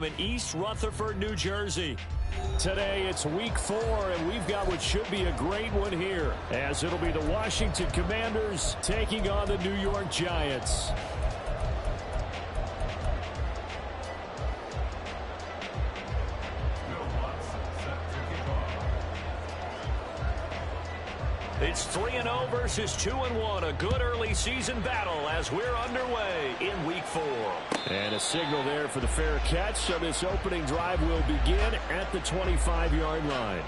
In East Rutherford, New Jersey. Today it's week 4, and we've got what should be a great one here, as it'll be the Washington Commanders taking on the New York Giants. It's 3-0 versus 2-1. A good early season battle as we're underway in week 4. And a signal there for the fair catch, so this opening drive will begin at the 25-yard line.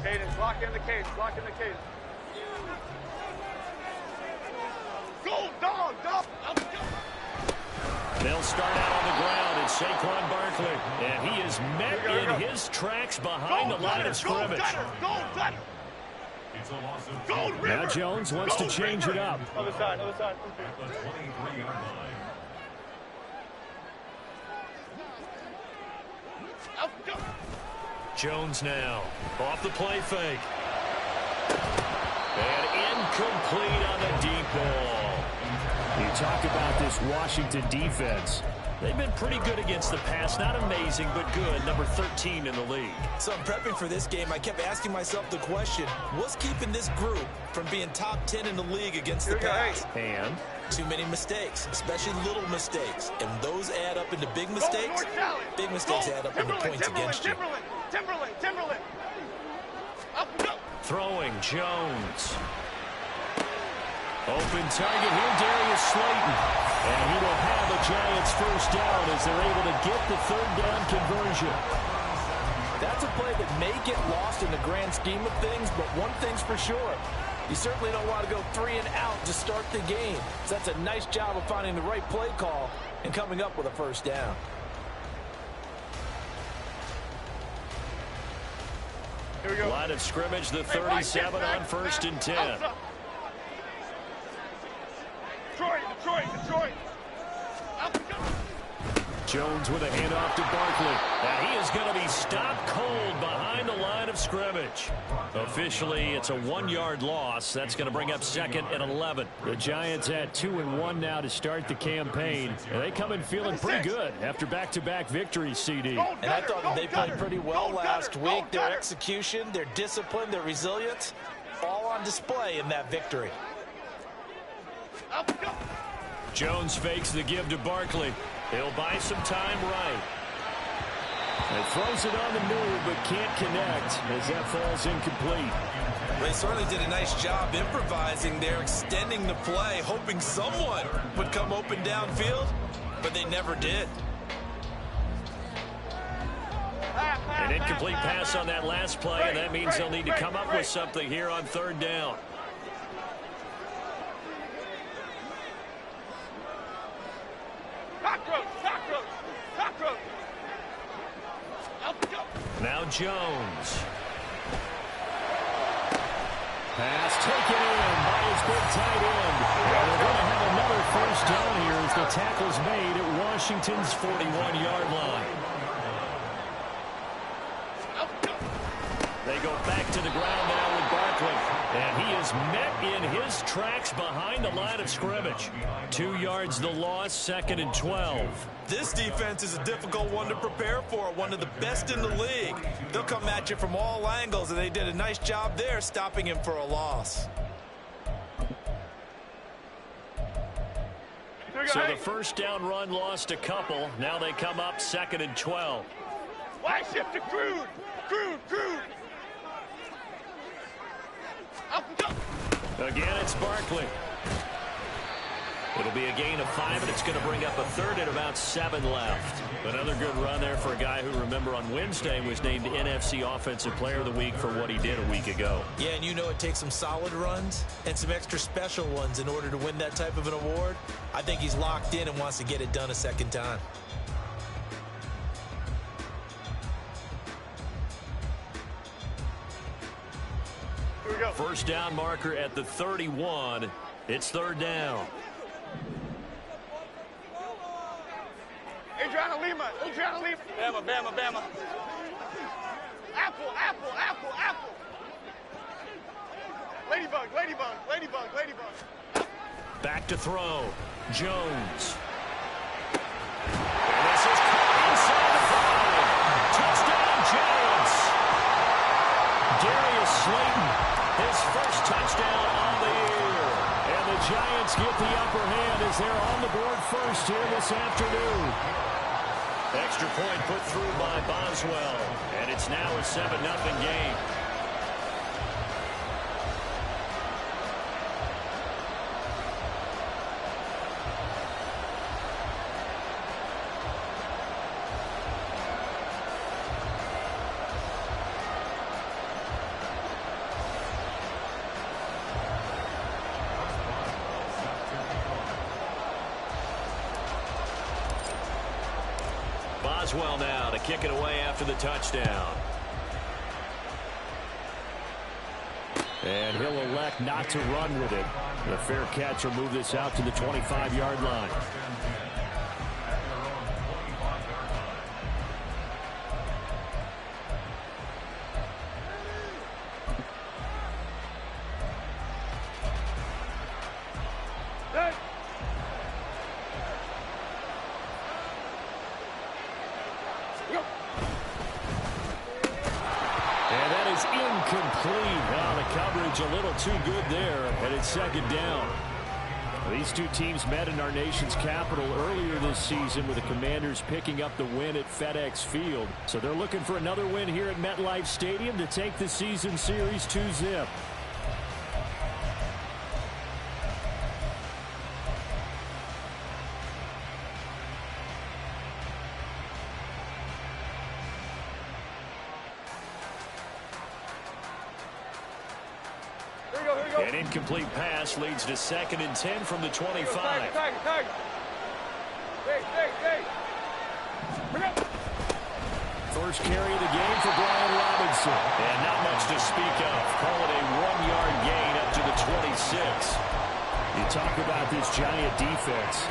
Cadence, lock in the cadence, lock in the cadence. Go, dog, dog. They'll start out on the ground in Saquon Barkley, and he is met in his tracks behind the line of scrimmage. Now Jones wants to change it up. Other side, other side. Jones now, off the play fake. And incomplete on the deep ball. You talk about this Washington defense. They've been pretty good against the pass. Not amazing, but good. Number 13 in the league. So I'm prepping for this game. I kept asking myself the question, what's keeping this group from being top 10 in the league against the pass? And too many mistakes, especially little mistakes. And those add up into big mistakes. Big mistakes add up into points against you. Timberland. Throwing Jones. Open target here, Darius Slayton. And he will have the Giants first down as they're able to get the third down conversion. That's a play that may get lost in the grand scheme of things, but one thing's for sure. You certainly don't want to go 3 and out to start the game. So that's a nice job of finding the right play call and coming up with a first down. Here we go. Line of scrimmage, the 37 on 1st and 10. Detroit. Jones with a handoff to Barkley. And he is going to be stopped cold behind the line of scrimmage. Officially, it's a 1-yard loss. That's going to bring up 2nd and 11. The Giants at 2-1 now to start the campaign. And they come in feeling pretty good after back-to-back victories, CD. And I thought that they played pretty well last week. Their execution, their discipline, their resilience, all on display in that victory. Jones fakes the give to Barkley. He'll buy some time right. And throws it on the move, but can't connect as that falls incomplete. They certainly did a nice job improvising there, extending the play, hoping someone would come open downfield, but they never did. An incomplete pass on that last play, and that means they'll need to come up with something here on 3rd down. Cockroach. Now Jones. Pass taken in by his big tight end. And they're going to have another first down here as the tackle's made at Washington's 41-yard line. They go back to the ground now with Barkley. And he is met in his tracks behind the line of scrimmage. 2 yards the loss, 2nd and 12. This defense is a difficult one to prepare for, one of the best in the league. They'll come at you from all angles, and they did a nice job there stopping him for a loss. So the first down run lost a couple. Now they come up 2nd and 12. Wide shift to Crude. Again, it's Barkley. It'll be a gain of 5, and it's going to bring up a 3rd and about 7 left. Another good run there for a guy who, remember, on Wednesday was named NFC Offensive Player of the Week for what he did a week ago. Yeah, and you know it takes some solid runs and some extra special ones in order to win that type of an award. I think he's locked in and wants to get it done a second time. go. First down marker at the 31. It's third down. Adriana Lima. Adriana Lima. Bama, Bama, Bama. Apple, apple, apple, apple. Ladybug, ladybug, ladybug, ladybug. Back to throw. Jones. And this is caught inside the 5. Touchdown, Giants. Darius Slayton, his first touchdown on the year. And the Giants get the upper hand as they're on the board first here this afternoon. Extra point put through by Boswell. And it's now a 7-0 game. Boswell now to kick it away after the touchdown. And he'll elect not to run with it. The fair catch will move this out to the 25-yard line. A little too good there, and it's second down. These two teams met in our nation's capital earlier this season with the Commanders picking up the win at FedEx Field. So they're looking for another win here at MetLife Stadium to take the season series 2-zip. An incomplete pass leads to 2nd and 10 from the 25. First carry of the game for Brian Robinson. And not much to speak of. Call it a 1-yard gain up to the 26. You talk about this Giant defense.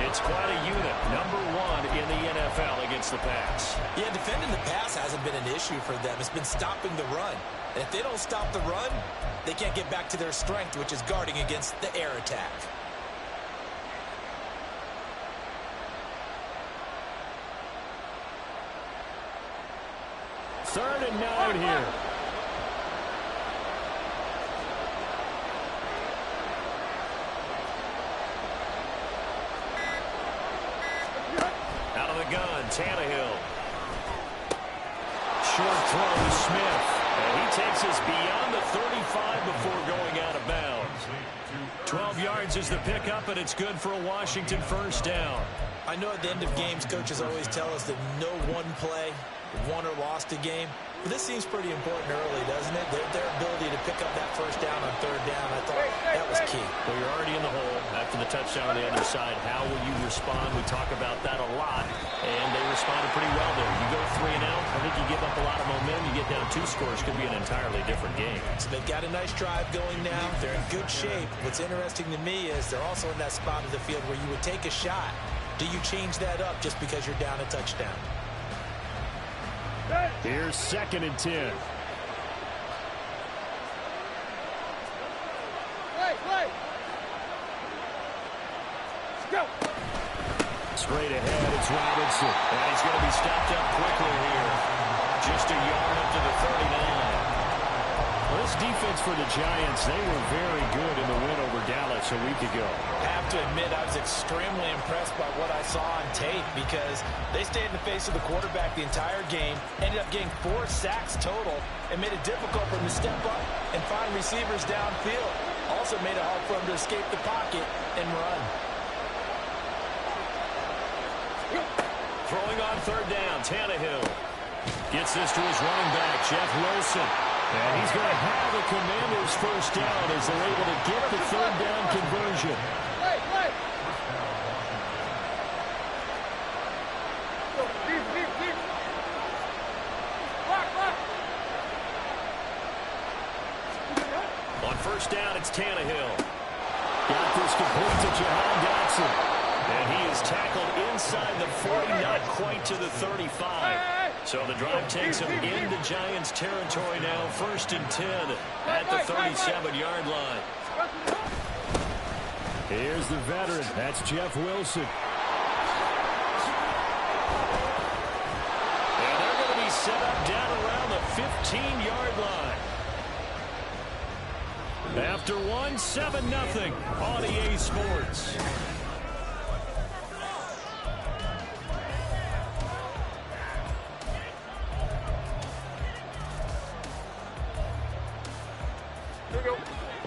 It's quite a unit. Number 1 in the NFL against the pass. Yeah, defending the pass hasn't been an issue for them. It's been stopping the run. And if they don't stop the run, they can't get back to their strength, which is guarding against the air attack. Third and 9 here. Out of the gun, Tannehill. Short throw, Smith. And he takes us beyond the 35 before going out of bounds. 12 yards is the pickup, and it's good for a Washington first down. I know at the end of games, coaches always tell us that no one play won or lost a game. But this seems pretty important early, doesn't it? Their ability to pick up that first down on third down, I thought that was key. Well, you're already in the hole after the touchdown on the other side. How will you respond? We talk about that a lot, and they responded pretty well there. You go 3 and out, I think you give up a lot of momentum. You get down 2 scores, could be an entirely different game. So they've got a nice drive going now. They're in good shape. What's interesting to me is they're also in that spot of the field where you would take a shot. Do you change that up just because you're down a touchdown? Here's 2nd and 10. Play. Let's go. Straight ahead, it's Robinson. And he's going to be stopped up quickly here. Just a yard up to the 39. Well, this defense for the Giants, they were very good in the win over Dallas a week ago. I have to admit, I was extremely impressed by what I saw on tape because they stayed in the face of the quarterback the entire game, ended up getting 4 sacks total, and made it difficult for him to step up and find receivers downfield. Also made it hard for him to escape the pocket and run. Throwing on third down, Tannehill gets this to his running back, Jeff Wilson. And he's going to have the Commanders first down as they're able to get the third down conversion. Play. Deep. Block. On first down, it's Tannehill. Got this complete to Jahan Dotson. And he is tackled inside the 40, not quite to the 35. So the drive takes him into Giants territory now. First and 10 at the 37-yard line. Here's the veteran. That's Jeff Wilson. And they're going to be set up down around the 15-yard line. After one, 7-0 on EA Sports.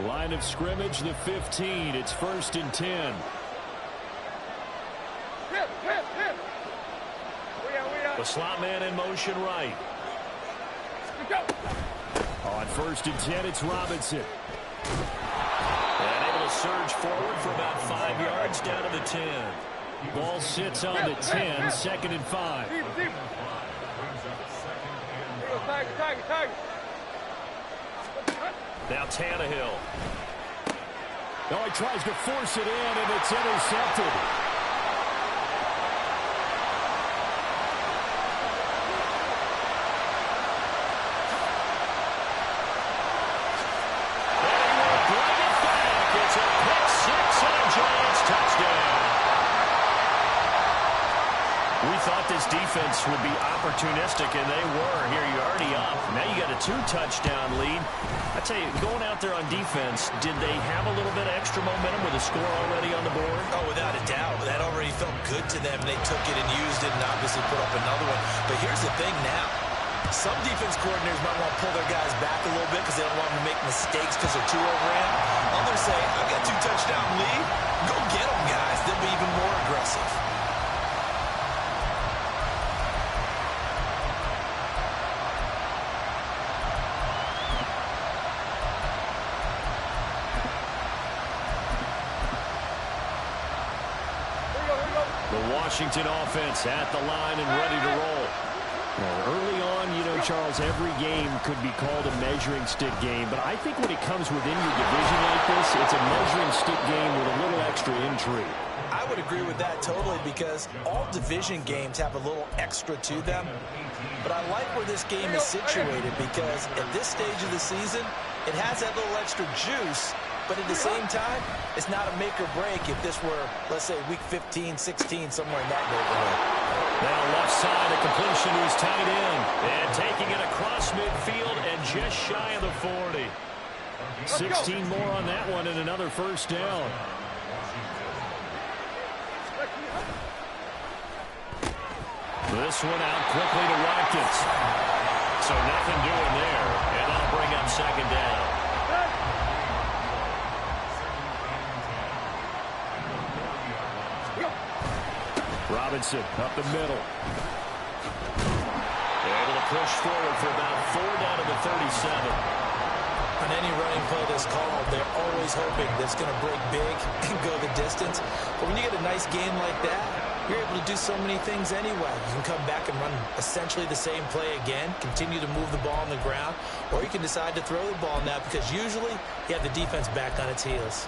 Line of scrimmage, the 15. It's first and 10. The slot man in motion right. On first and 10, it's Robinson. And able to surge forward for about 5 yards down to the 10. Ball sits on the 10, second and 5. Now Tannehill. Oh, he tries to force it in, and it's intercepted. It's a pick six and a Giants touchdown. We thought this defense would be opportunistic, and they were. Here, you're already up. Now you got a 2-touchdown lead. I tell you, going out there on defense, did they have a little bit of extra momentum with a score already on the board? Oh, without a doubt. That already felt good to them. They took it and used it and obviously put up another one. But here's the thing now. Some defense coordinators might want to pull their guys back a little bit because they don't want them to make mistakes because they're too overran. Others say, I've got 2-touchdown lead. Go get them, guys. They'll be even more aggressive. The Washington offense at the line and ready to roll. Well, early on, you know, Charles, every game could be called a measuring stick game. But I think when it comes within your division like this, it's a measuring stick game with a little extra intrigue. I would agree with that totally because all division games have a little extra to them. But I like where this game is situated because at this stage of the season, it has that little extra juice. But at the same time, it's not a make or break if this were, let's say, week 15, 16, somewhere in that neighborhood. Now left side, a completion to his tight end. And taking it across midfield and just shy of the 40. 16 more on that one and another first down. This one out quickly to Watkins. So nothing doing there. And that'll bring up second down. Robinson up the middle. They're able to push forward for about 4 down to the 37. On any running play that's called, they're always hoping that it's going to break big and go the distance. But when you get a nice game like that, you're able to do so many things anyway. You can come back and run essentially the same play again, continue to move the ball on the ground, or you can decide to throw the ball now because usually you have the defense back on its heels.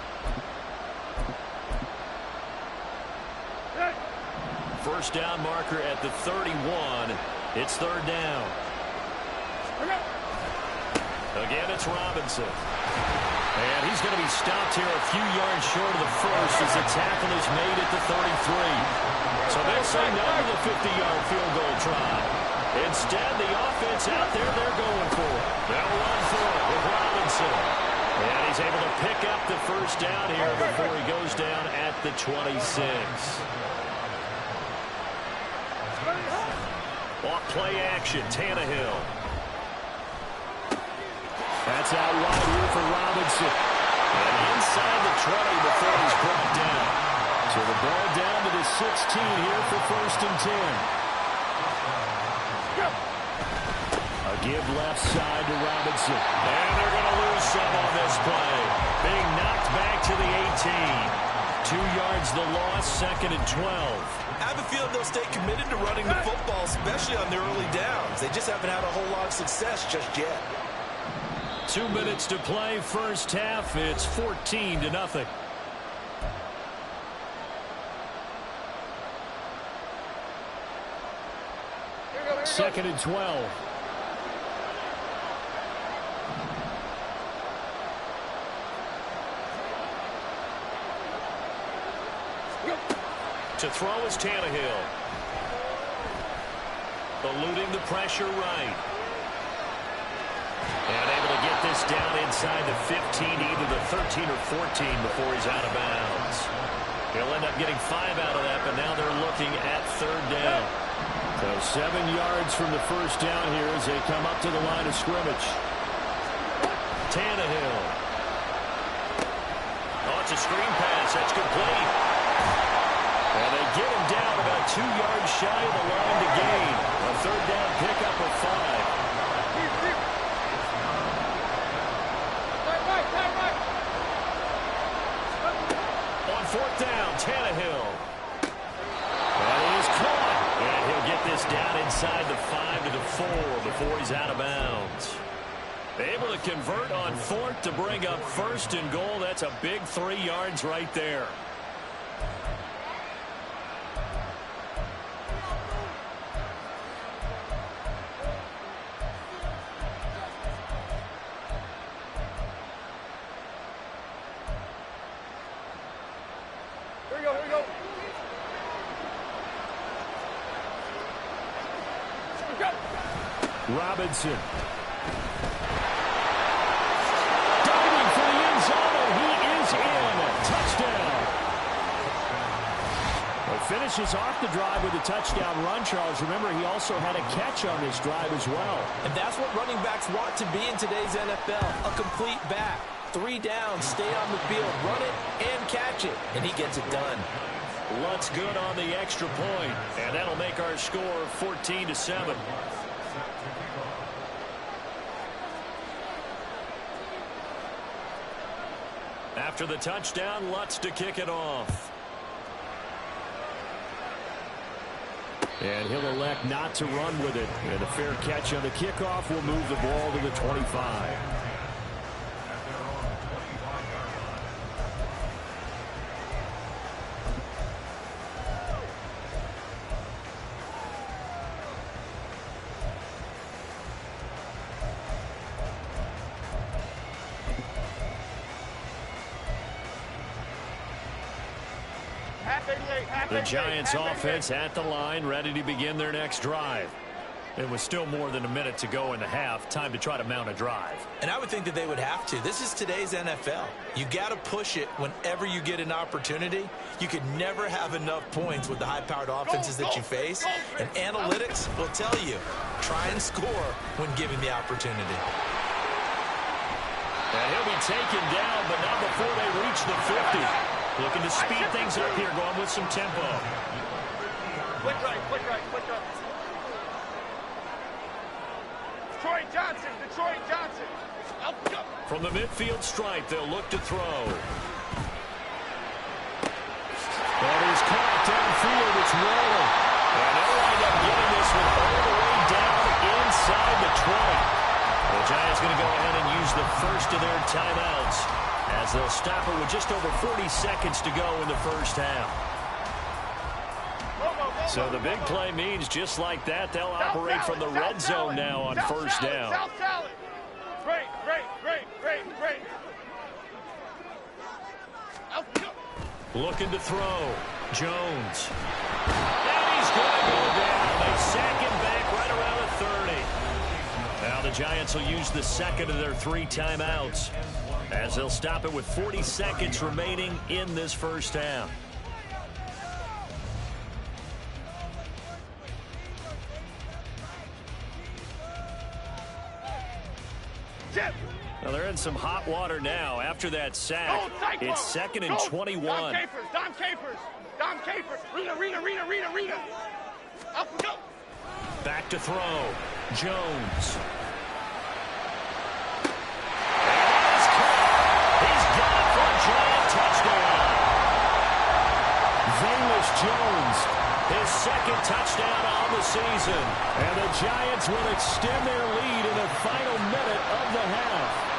First down marker at the 31. It's third down. Again, it's Robinson. And he's going to be stopped here a few yards short of the first as the tackle is made at the 33. So they'll say no to the 50-yard field goal try. Instead, the offense out there, they're going for it. They'll run for it with Robinson. And he's able to pick up the first down here before he goes down at the 26. Off play action, Tannehill. That's out wide here for Robinson. And inside the 20 before he's brought down. So the ball down to the 16 here for first and 10. A give left side to Robinson. And they're going to lose some on this play. Being knocked back to the 18. 2 yards the loss, second and 12. I have a feeling they'll stay committed to running the football, especially on their early downs. They just haven't had a whole lot of success just yet. 2 minutes to play first half. It's 14-0. Second and 12. To throw is Tannehill. Eluding the pressure right. And able to get this down inside the 15, either the 13 or 14 before he's out of bounds. He'll end up getting 5 out of that, but now they're looking at third down. So 7 yards from the first down here as they come up to the line of scrimmage. Tannehill. Oh, it's a screen pass. That's complete. And they get him down about 2 yards shy of the line to gain. A third down pickup of 5. On fourth down, Tannehill. That is caught. And he'll get this down inside the 5 to the 4 before he's out of bounds. Able to convert on fourth to bring up first and goal. That's a big 3 yards right there. Here we go. Robinson. Diving for the end zone, and he is in. Touchdown. Well, finishes off the drive with a touchdown run, Charles. Remember, he also had a catch on this drive as well. And that's what running backs want to be in today's NFL, a complete back. 3 downs, stay on the field, run it, and catch it. And he gets it done. Lutz good on the extra point, and that'll make our score 14-7. After the touchdown, Lutz to kick it off. And he'll elect not to run with it. And a fair catch on the kickoff will move the ball to the 25. The Giants offense at the line, ready to begin their next drive. It was still more than a minute to go in the half. Time to try to mount a drive. And I would think that they would have to. This is today's NFL. You got to push it whenever you get an opportunity. You could never have enough points with the high-powered offenses that you face. And analytics will tell you, try and score when given the opportunity. And he'll be taken down, but not before they reach the 50. Looking to speed things up here, going with some tempo. Quick right. Detroit Johnson. From the midfield stripe, they'll look to throw. That is caught downfield. It's rolling. And they'll wind up getting this one all the way down inside the 20. The Giants going to go ahead and use the first of their timeouts, as they'll stop it with just over 40 seconds to go in the first half. So the big play means just like that, they'll operate from the red zone now on first down. Great. Looking to throw. Jones. And he's going to go down. They sack him back right around the 30. Now the Giants will use the second of their 3 timeouts, as they'll stop it with 40 seconds remaining in this first half. Well, they're in some hot water now after that sack. It's second and 21. Dom Capers. Rita. Up, go. Back to throw. Jones. He's got it for a giant touchdown. Velus Jones. His second touchdown on the season. And the Giants will extend their lead in the final minute of the half.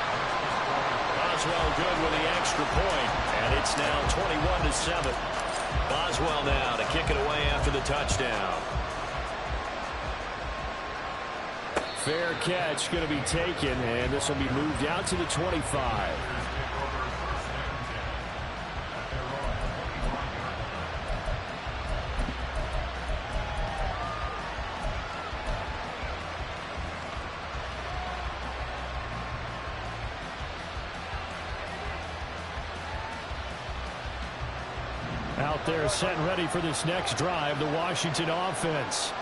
Boswell good with the extra point, and it's now 21-7. Boswell now to kick it away after the touchdown. Fair catch going to be taken, and this will be moved out to the 25. Out there set and ready for this next drive, the Washington offense.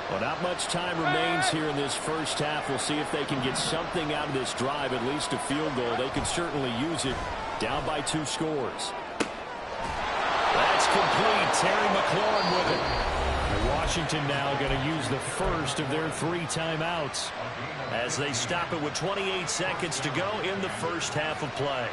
Well, not much time remains here in this first half. We'll see if they can get something out of this drive, at least a field goal. They can certainly use it. Down by 2 scores. That's complete. Terry McLaurin with it. And Washington now going to use the first of their 3 timeouts, as they stop it with 28 seconds to go in the first half of play.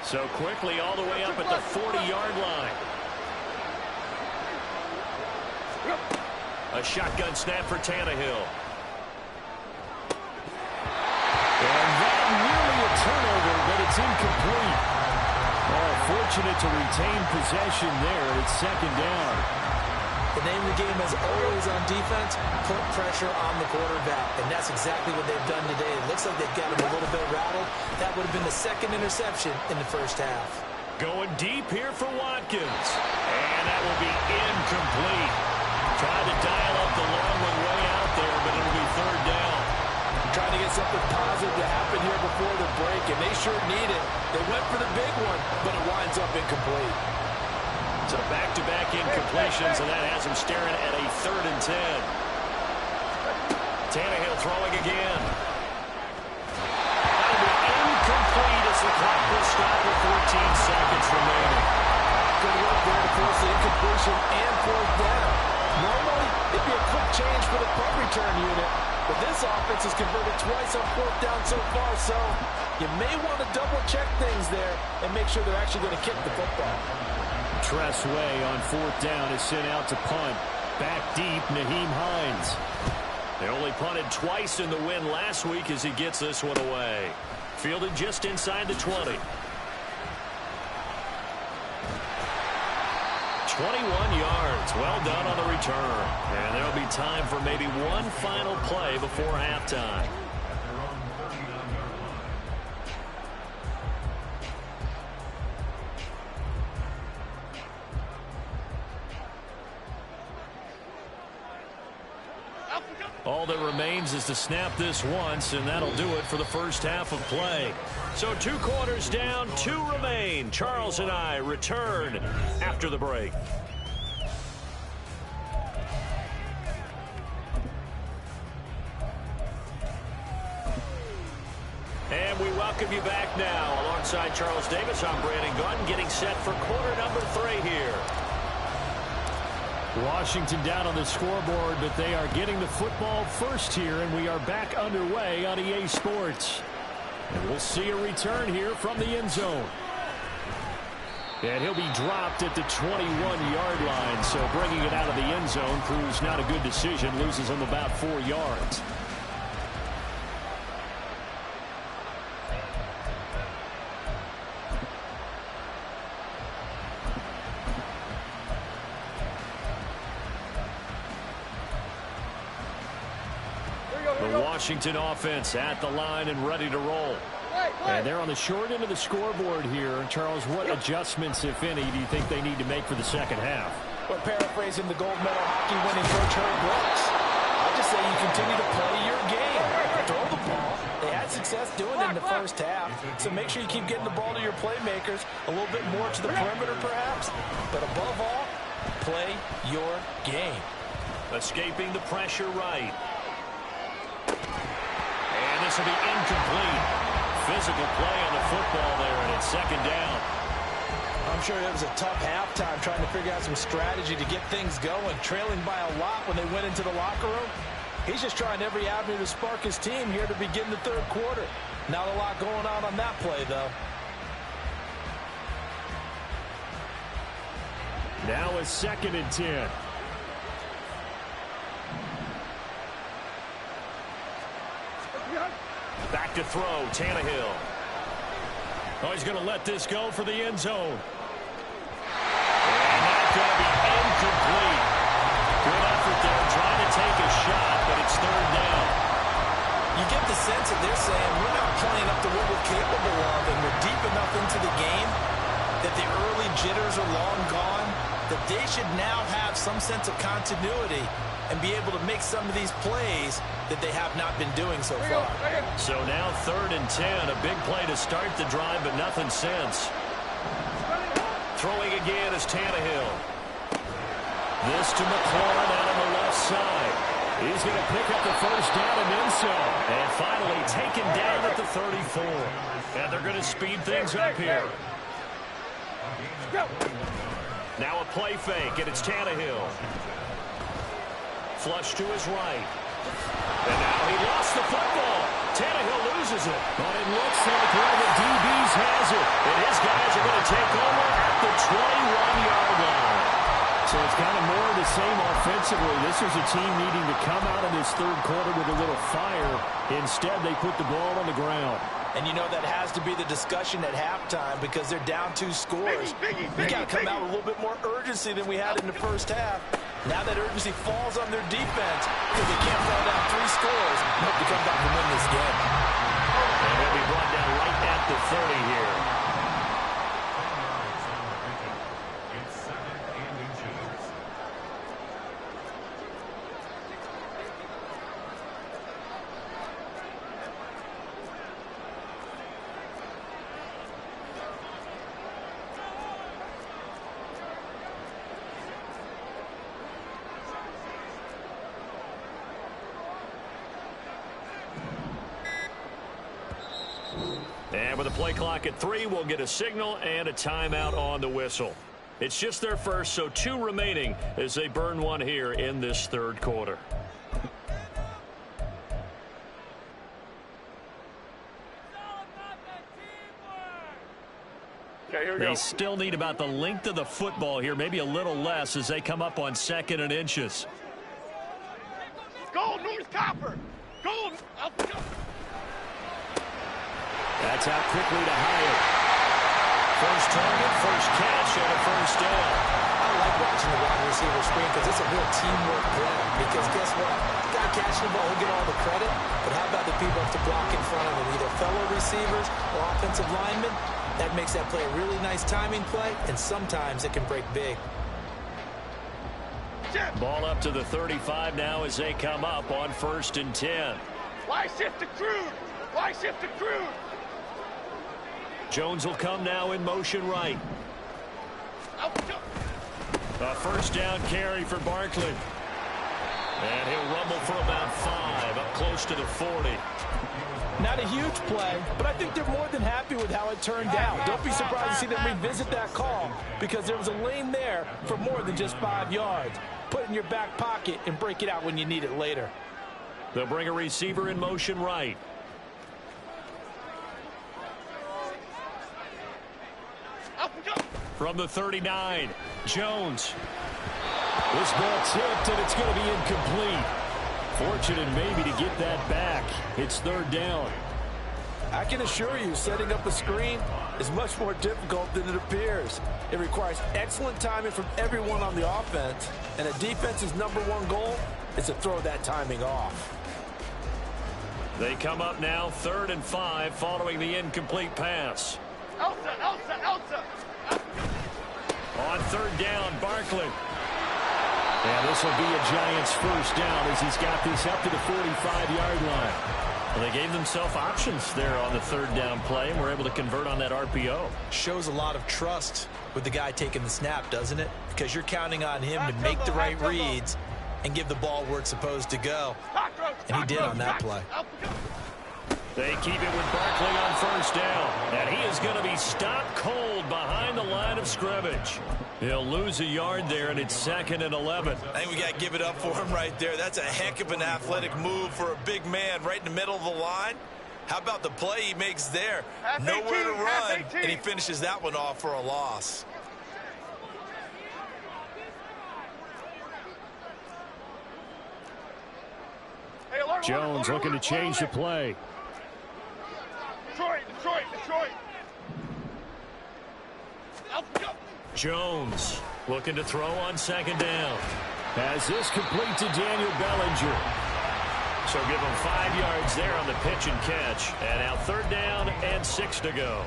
So quickly all the way up at the 40-yard line. A shotgun snap for Tannehill. And that nearly a turnover, but it's incomplete. Oh, fortunate to retain possession there. It's second down. The name of the game is always on defense, put pressure on the quarterback. And that's exactly what they've done today. It looks like they've got him a little bit rattled. That would have been the second interception in the first half. Going deep here for Watkins. And that will be incomplete. Trying to dial up the long one way out there, but it'll be third down. Trying to get something positive to happen here before the break, and they sure need it. They went for the big one, but it winds up incomplete. So back-to-back incompletions, and that has him staring at a 3rd and 10. Tannehill throwing again. That'll be incomplete as the clock will stop with 14 seconds remaining. Good work there to force the incompletion and 4th down. Normally, it'd be a quick change for the punt return unit, but this offense has converted twice on 4th down so far, so you may want to double-check things there and make sure they're actually going to kick the football. Tressway on 4th down is sent out to punt. Back deep, Nyheim Hines. They only punted twice in the win last week as he gets this one away. Fielded just inside the 20. 21 yards. Well done on the return. And there'll be time for maybe one final play before halftime. All that remains is to snap this once, and that'll do it for the first half of play. So 2 quarters down, 2 remain. Charles and I return after the break. And we welcome you back now. Alongside Charles Davis, I'm Brandon Gordon, getting set for quarter number 3 here. Washington down on the scoreboard, but they are getting the football first here, and we are back underway on EA Sports. And we'll see a return here from the end zone. And he'll be dropped at the 21-yard line, so bringing it out of the end zone proves not a good decision, loses him about 4 yards. The Washington offense at the line and ready to roll. And they're on the short end of the scoreboard here. Charles, what adjustments, if any, do you think they need to make for the second half? Well, paraphrasing the gold medal hockey winning coach Herb Brooks, I just say you continue to play your game. Throw the ball. They had success doing it in the first half, so make sure you keep getting the ball to your playmakers, a little bit more to the perimeter perhaps, but above all, play your game. Escaping the pressure right. And this will be incomplete. Physical play on the football there, and it's second down. I'm sure it was a tough halftime trying to figure out some strategy to get things going, trailing by a lot when they went into the locker room. He's just trying every avenue to spark his team here to begin the third quarter. Not a lot going on that play, though. Now a 2nd and 10. Back to throw, Tannehill. Oh, he's going to let this go for the end zone. And that's going to be incomplete. Good effort there, trying to take a shot, but it's 3rd down. You get the sense that they're saying we're not playing up to what we're capable of, and we're deep enough into the game that the early jitters are long gone, that they should now have some sense of continuity and be able to make some of these plays that they have not been doing so far. So now 3rd and 10, a big play to start the drive, but nothing since. Throwing again is Tannehill. This to McLaurin out on the left side. He's going to pick up the 1st down and then some. And finally taken down at the 34. And they're going to speed things up here. Now a play fake, and it's Tannehill. Flush to his right. And now he lost the football. Tannehill loses it. But it looks like one of the DBs has it. And his guys are going to take over at the 21-yard line. So it's kind of more of the same offensively. This was a team needing to come out in this 3rd quarter with a little fire. Instead, they put the ball on the ground. And you know that has to be the discussion at halftime because they're down 2 scores. We got to come out with a little bit more urgency than we had in the 1st half. Now that urgency falls on their defense because they can't fall down 3 scores and hope to come back and win this game. And they'll be brought down right at the 30 here. And with the play clock at 3, we'll get a signal and a timeout on the whistle. It's just their first, so 2 remaining as they burn one here in this 3rd quarter. They still need about the length of the football here, maybe a little less as they come up on 2nd and inches. Gold, North Copper. Gold. That's out quickly to Hyatt. First target, first catch, and a 1st down. I like watching the wide receiver screen because it's a real teamwork play. Because guess what? The guy catching the ball, he'll get all the credit. But how about the people have to block in front of him, either fellow receivers or offensive linemen? That makes that play a really nice timing play, and sometimes it can break big. Ball up to the 35 now as they come up on 1st and 10. Why shift to Crude? Why shift to Crude? Jones will come now in motion right. A 1st down carry for Barkley. And he'll rumble for about 5, up close to the 40. Not a huge play, but I think they're more than happy with how it turned out. Don't be surprised to see them revisit that call because there was a lane there for more than just 5 yards. Put it in your back pocket and break it out when you need it later. They'll bring a receiver in motion right. From the 39, Jones. This ball tipped, and it's going to be incomplete. Fortunate maybe to get that back. It's 3rd down. I can assure you, setting up a screen is much more difficult than it appears. It requires excellent timing from everyone on the offense, and a defense's #1 goal is to throw that timing off. They come up now 3rd and 5 following the incomplete pass. Elsa. On 3rd down, Barkley. And this will be a Giants 1st down as he's got this up to the 45-yard line. Well, they gave themselves options there on the 3rd down play and were able to convert on that RPO. Shows a lot of trust with the guy taking the snap, doesn't it? Because you're counting on him to make the right reads and give the ball where it's supposed to go. And he did on that play. They keep it with Barkley on 1st down. And he is going to be stopped cold behind the line of scrimmage. He'll lose a yard there, and it's 2nd and 11. I think we got to give it up for him right there. That's a heck of an athletic move for a big man right in the middle of the line. How about the play he makes there? Nowhere to run, and he finishes that one off for a loss. Jones looking to change the play. Detroit, Detroit, Detroit. Jones looking to throw on second down. Has this complete to Daniel Bellinger. So give him 5 yards there on the pitch and catch. And now 3rd down and 6 to go.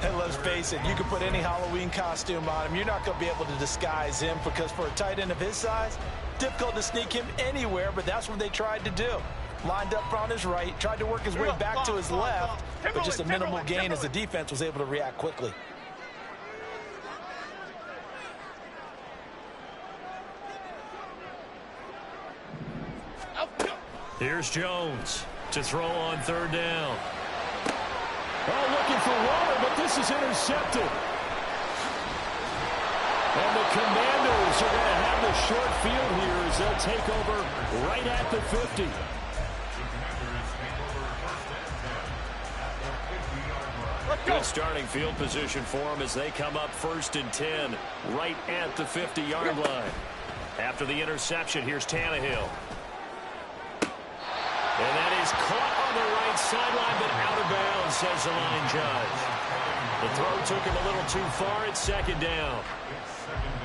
And let's face it, you can put any Halloween costume on him. You're not going to be able to disguise him because for a tight end of his size, difficult to sneak him anywhere, but that's what they tried to do. Lined up on his right, tried to work his way back to his left, but just a minimal gain as the defense was able to react quickly. Here's Jones to throw on 3rd down. Oh, looking for water, but this is intercepted. And the Commandos are going to have the short field here as they'll take over right at the 50. Good starting field position for them as they come up 1st and 10 right at the 50-yard line. After the interception, here's Tannehill. And that is caught on the right sideline, but out of bounds, says the line judge. The throw took him a little too far at 2nd down.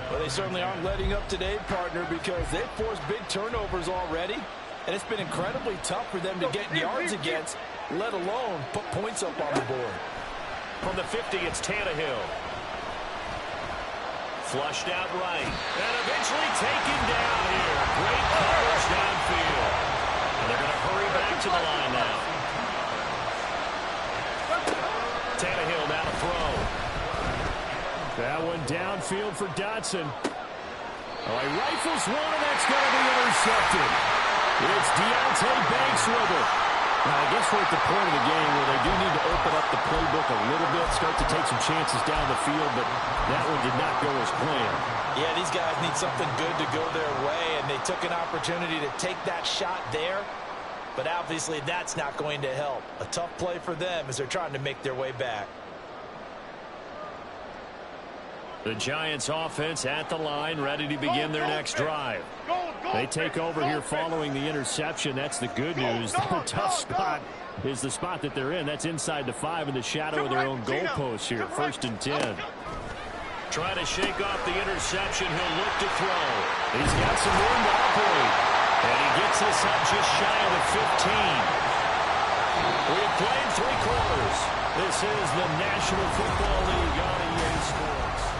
Well, they certainly aren't letting up today, partner, because they've forced big turnovers already, and it's been incredibly tough for them to get yards against, let alone put points up on the board. From the 50, it's Tannehill. Flushed out right, and eventually taken down here. Great coverage downfield. And they're going to hurry back to the line now. Tannehill now to throw. That one downfield for Dotson. Oh, he rifles one, and that's going to be intercepted. It's Deontay Banks with it. Now, I guess we're at the point of the game where they do need to open up the playbook a little bit, start to take some chances down the field, but that one did not go as planned. Yeah, these guys need something good to go their way, and they took an opportunity to take that shot there, but obviously that's not going to help. A tough play for them as they're trying to make their way back. The Giants offense at the line, ready to begin their next drive. They take over here following the interception. That's the good news. The tough spot is the spot that they're in. That's inside the 5 in the shadow of their own goalpost here. 1st and 10. Trying to shake off the interception. He'll look to throw. He's got some room to operate. And he gets this up just shy of the 15. We've played 3 quarters. This is the National Football League on EA Sports.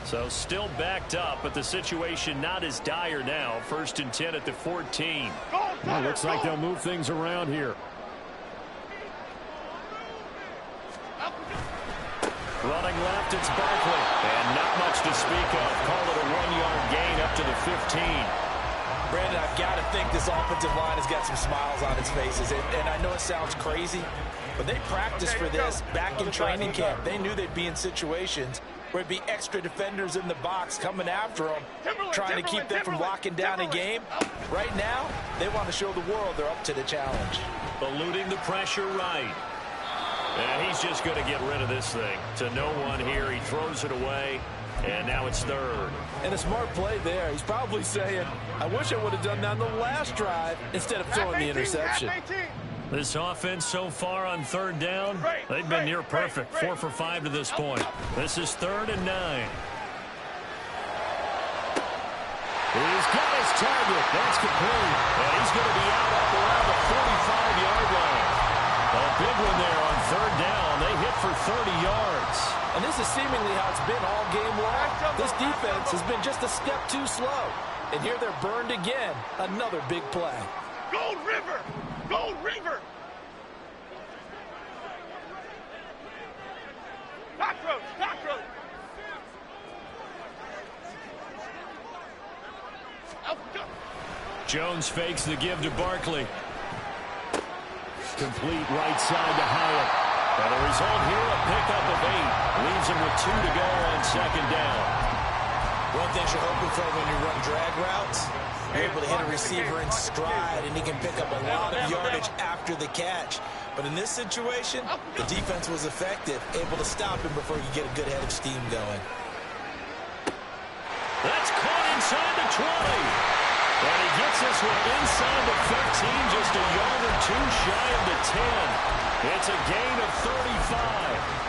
So still backed up, but the situation not as dire now. 1st and 10 at the 14. Well, looks like they'll move things around here. Running left, it's Barkley. And not much to speak of. Call it a 1-yard gain up to the 15. Brandon, I've got to think this offensive line has got some smiles on its faces. And I know it sounds crazy, but they practiced for this back in training camp. They knew they'd be in situations where it'd be extra defenders in the box coming after them, trying to keep them from locking down a game. Right now, they want to show the world they're up to the challenge. Eluding the pressure right. And he's just going to get rid of this thing. To no one here. He throws it away. And now it's 3rd. And a smart play there. He's probably saying, I wish I would have done that on the last drive instead of throwing the interception. This offense so far on 3rd down, they've been near perfect. 4 for 5 to this point. This is 3rd and 9. He's got his target. That's complete. And he's going to be out up around the 45-yard line. A big one there on 3rd down. They hit for 30 yards. And this is seemingly how it's been all game long. This defense has been just a step too slow. And here they're burned again. Another big play. Gold River! Gold River! Cockroach! Cockroach! Jones fakes the give to Barkley. Complete right side to Howard. And the result here, a pickup of 8. Leaves him with 2 to go on 2nd down. One thing you're hoping for when you run drag routes, you're able to hit a receiver in stride, and he can pick up a lot of yardage after the catch. But in this situation, the defense was effective, able to stop him before he could get a good head of steam going. That's caught inside the 20. And he gets this one inside the 15, just a yard or two shy of the 10. It's a gain of 35.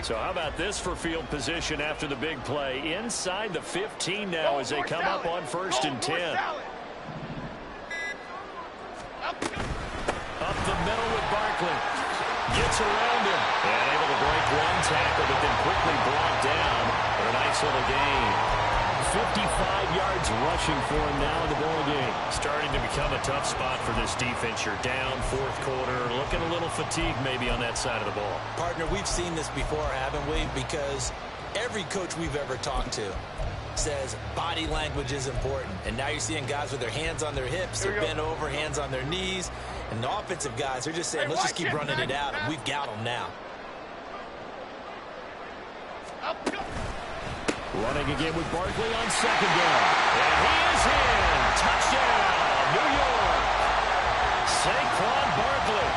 So how about this for field position after the big play? Inside the 15 now as they come up on 1st and 10. Up the middle with Barkley. Gets around him. And able to break one tackle, but then quickly brought down for a nice little gain. 55 yards rushing for him now in the ball game. Starting to become a tough spot for this defense. You're down 4th quarter. Looking a little fatigued maybe on that side of the ball. Partner, we've seen this before, haven't we? Because every coach we've ever talked to says body language is important. And now you're seeing guys with their hands on their hips. They're bent over, hands on their knees. And the offensive guys are just saying, let's just keep running it out. And we've got them now. Running again with Barkley on 2nd down. And he is in. Touchdown, New York. Saquon Barkley,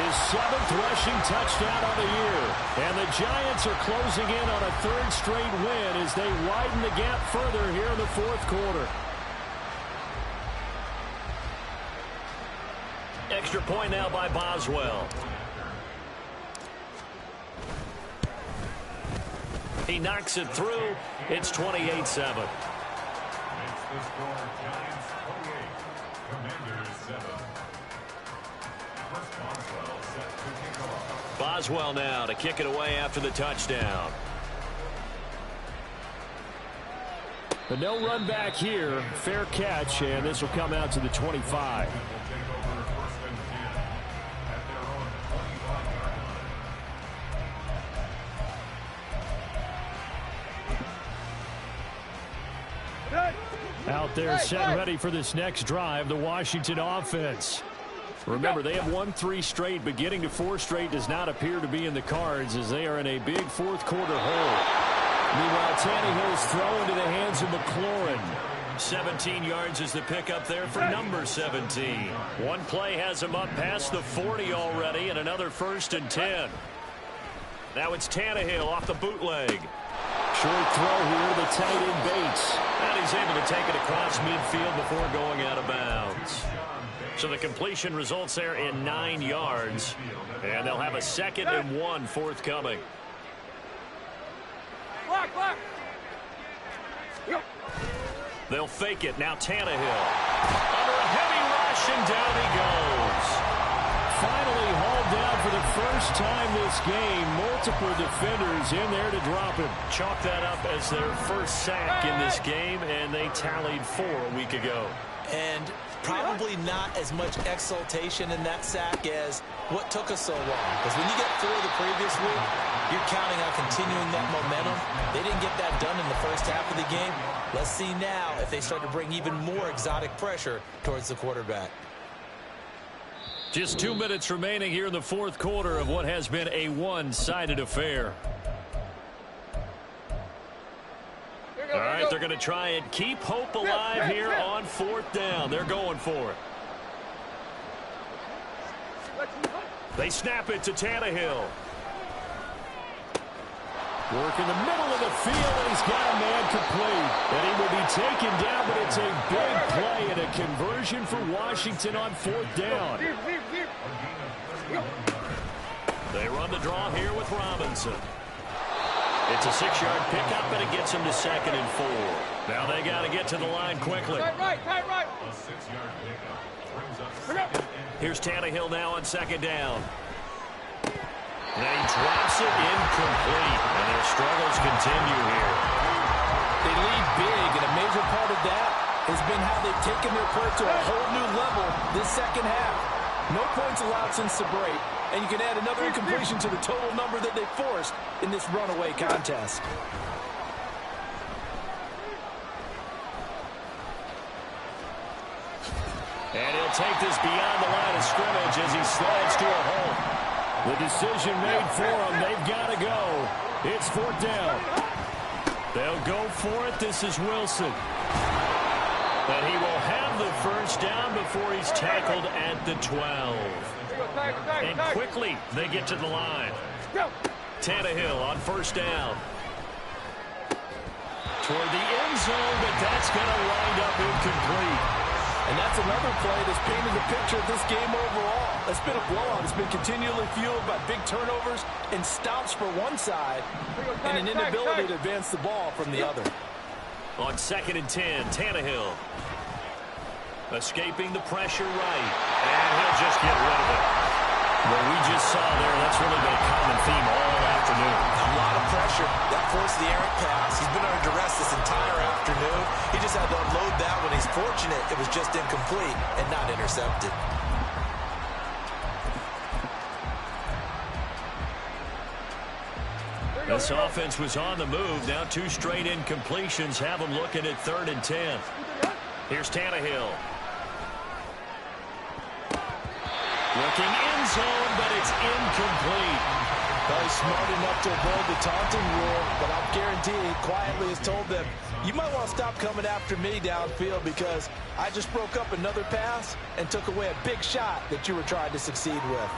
his 7th rushing touchdown on the year. And the Giants are closing in on a 3rd straight win as they widen the gap further here in the 4th quarter. Extra point now by Boswell. He knocks it through. It's 28-7. Boswell now to kick it away after the touchdown. But no run back here. Fair catch, and this will come out to the 25. Out there set and ready for this next drive, the Washington offense. Remember, they have won 3 straight, but getting to 4 straight does not appear to be in the cards as they are in a big 4th quarter hole. Meanwhile, Tannehill's throw into the hands of McLaurin. 17 yards is the pickup there for number 17. One play has him up past the 40 already, and another 1st and 10. Now it's Tannehill off the bootleg. Short throw here, the tight end Bates. And he's able to take it across midfield before going out of bounds. So the completion results there in 9 yards. And they'll have a 2nd and 1 forthcoming. They'll fake it. Now Tannehill. Under a heavy rush, and down he goes. Finally hauled down for the first time this game. Multiple defenders in there to drop him. Chalk that up as their first sack in this game, and they tallied 4 a week ago. And probably not as much exultation in that sack as what took us so long. Because when you get 4 the previous week, you're counting on continuing that momentum. They didn't get that done in the first half of the game. Let's see now if they start to bring even more exotic pressure towards the quarterback. Just 2 minutes remaining here in the 4th quarter of what has been a one-sided affair. All right, they're going to try and keep hope alive here on 4th down. They're going for it. They snap it to Tannehill. Work in the middle of the field, and he's got a man complete. And he will be taken down, but it's a big play and a conversion for Washington on 4th down. They run the draw here with Robinson. It's a 6-yard pickup, and it gets him to 2nd and 4. Now they got to get to the line quickly. Right. Here's Tannehill now on 2nd down. And he drops it incomplete, and their struggles continue here. They lead big, and a major part of that has been how they've taken their play to a whole new level this 2nd half. No points allowed since the break, and you can add another incompletion to the total number that they forced in this runaway contest. And he'll take this beyond the line of scrimmage as he slides to a hole. The decision made for them. They've got to go. It's 4th down. They'll go for it. This is Wilson. And he will have the first down before he's tackled at the 12. And quickly, they get to the line. Tannehill on 1st down. Toward the end zone, but that's going to wind up incomplete. And that's another play that's painted the picture of this game overall. It's been a blowout. It's been continually fueled by big turnovers and stops for one side and an inability to advance the ball from the other. On 2nd and 10, Tannehill. Escaping the pressure right. And he'll just get rid of it. What we just saw there, that's really been a common theme all afternoon. A lot of pressure. That forced the errant pass. He's been under duress this entire afternoon. He just had to unload that one. He's fortunate it was just incomplete and not intercepted. This offense was on the move. Now 2 straight incompletions have them looking at 3rd and 10. Here's Tannehill. Looking end zone, but it's incomplete. Well, he's smart enough to avoid the taunting rule, but I'm guaranteed quietly has told them, you might want to stop coming after me downfield because I just broke up another pass and took away a big shot that you were trying to succeed with.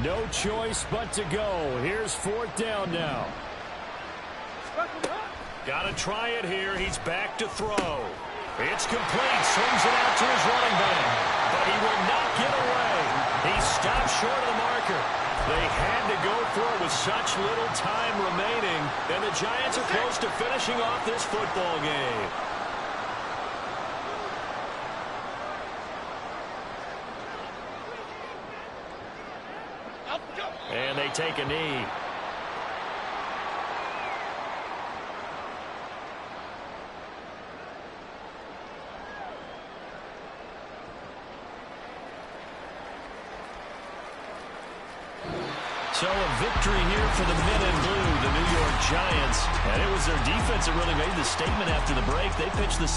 No choice but to go. Here's 4th down now. Got to try it here. He's back to throw. It's complete. Swings it out to his running back. But he will not get away. He stopped short of the marker. They had to go for it with such little time remaining. And the Giants are close to finishing off this football game. And they take a knee. So a victory here for the men in blue, the New York Giants. And it was their defense that really made the statement after the break. They pitched the